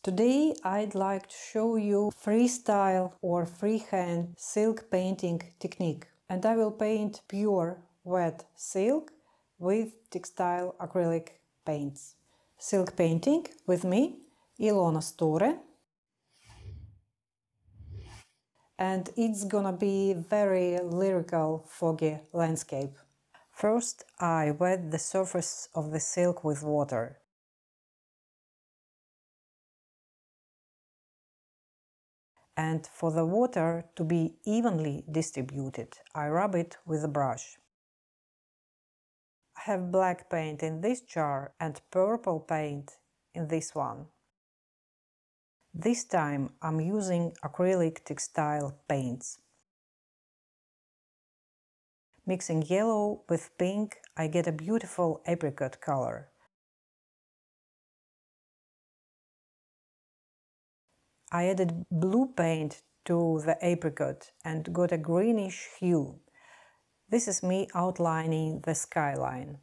Today I'd like to show you freestyle or freehand silk painting technique, and I will paint pure wet silk with textile acrylic paints. Silk painting with me, Ilona Sture, and it's gonna be very lyrical foggy landscape. First I wet the surface of the silk with water. And for the water to be evenly distributed, I rub it with a brush. I have black paint in this jar and purple paint in this one. This time I'm using Acrylic Textile Paints. Mixing yellow with pink, I get a beautiful apricot color. I added blue paint to the apricot and got a greenish hue. This is me outlining the skyline.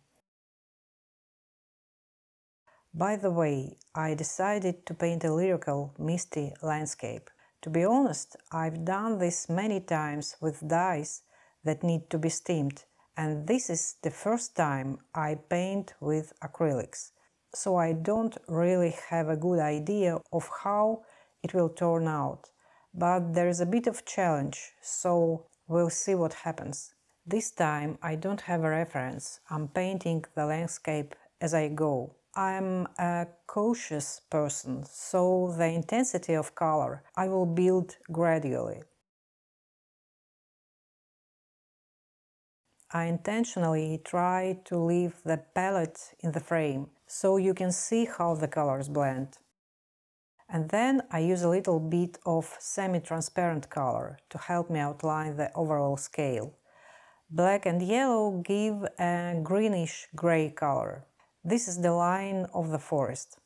By the way, I decided to paint a lyrical, misty landscape. To be honest, I've done this many times with dyes that need to be steamed, and this is the first time I paint with acrylics, so I don't really have a good idea of how it will turn out. But there is a bit of challenge, so we'll see what happens. This time I don't have a reference, I'm painting the landscape as I go. I'm a cautious person, so the intensity of color I will build gradually. I intentionally try to leave the palette in the frame, so you can see how the colors blend. And then I use a little bit of semi-transparent color to help me outline the overall scale. Black and yellow give a greenish-gray color. This is the line of the forest.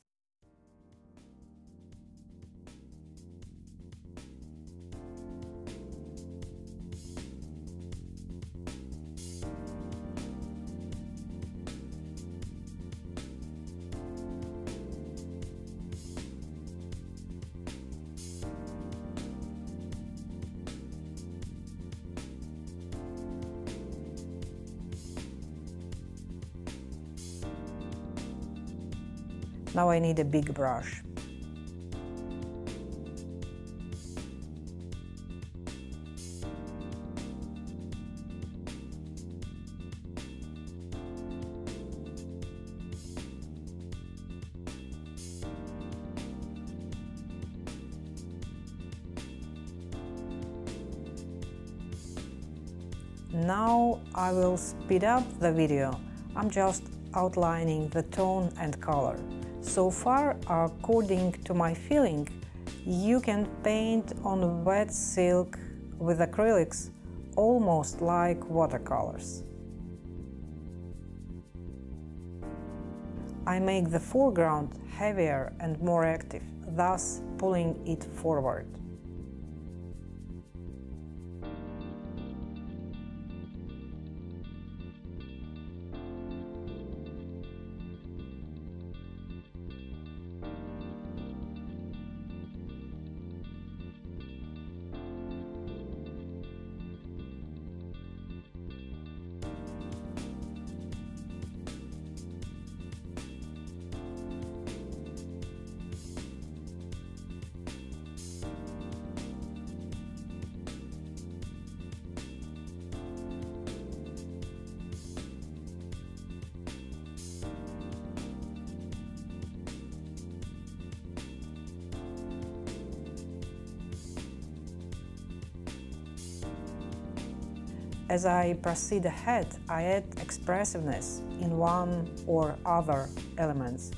Now I need a big brush. Now I will speed up the video. I'm just outlining the tone and color. So far, according to my feeling, you can paint on wet silk with acrylics almost like watercolors. I make the foreground heavier and more active, thus pulling it forward. As I proceed ahead, I add expressiveness in one or other elements.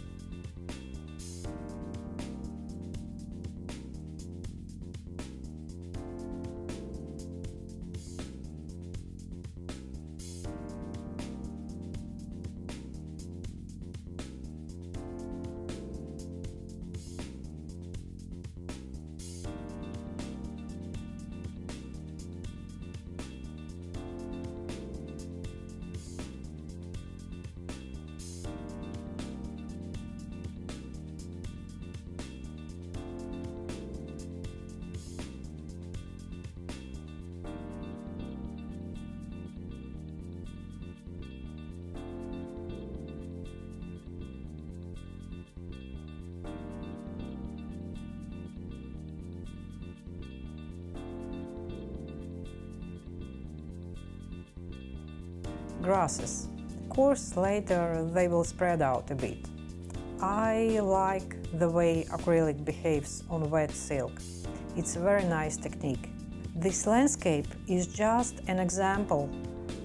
grasses. Of course, later they will spread out a bit. I like the way acrylic behaves on wet silk. It's a very nice technique. This landscape is just an example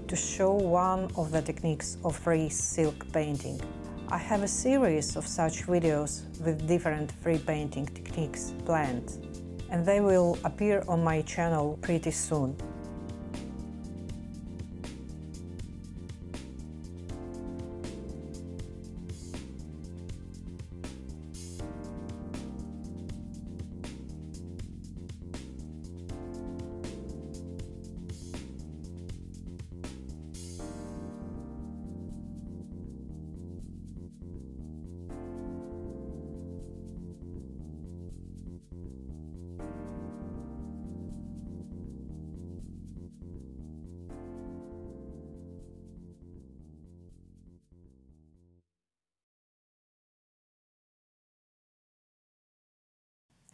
to show one of the techniques of free silk painting. I have a series of such videos with different free painting techniques planned, and they will appear on my channel pretty soon.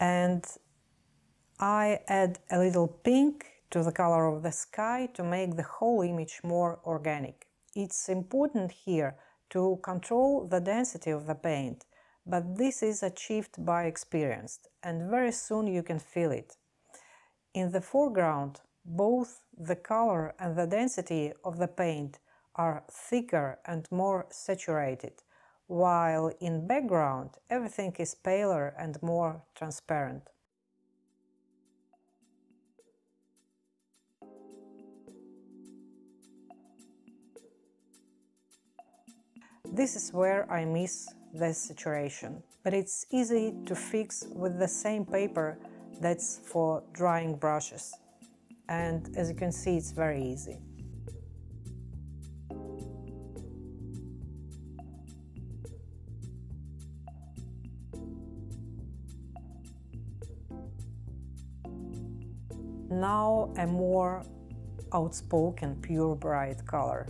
And I add a little pink to the color of the sky to make the whole image more organic. It's important here to control the density of the paint, but this is achieved by experience, and very soon you can feel it. In the foreground, both the color and the density of the paint are thicker and more saturated, while in background everything is paler and more transparent. This is where I miss the saturation, but it's easy to fix with the same paper that's for drying brushes, and as you can see, it's very easy. Now a more outspoken, pure bright color.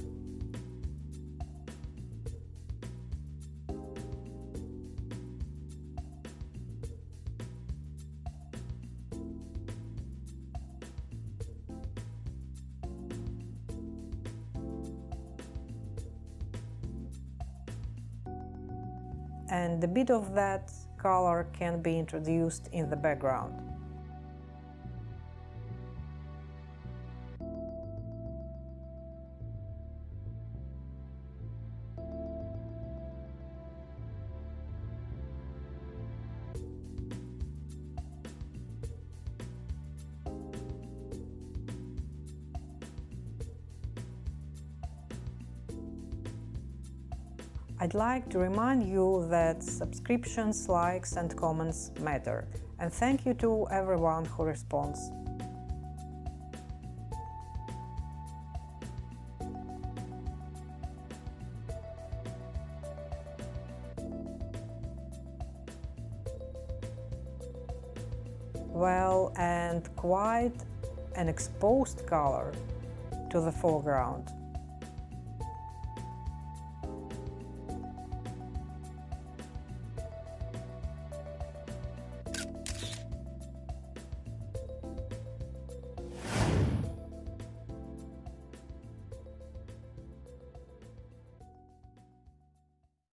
And a bit of that color can be introduced in the background. I'd like to remind you that subscriptions, likes and comments matter, and thank you to everyone who responds. Well, and quite an exposed color to the foreground.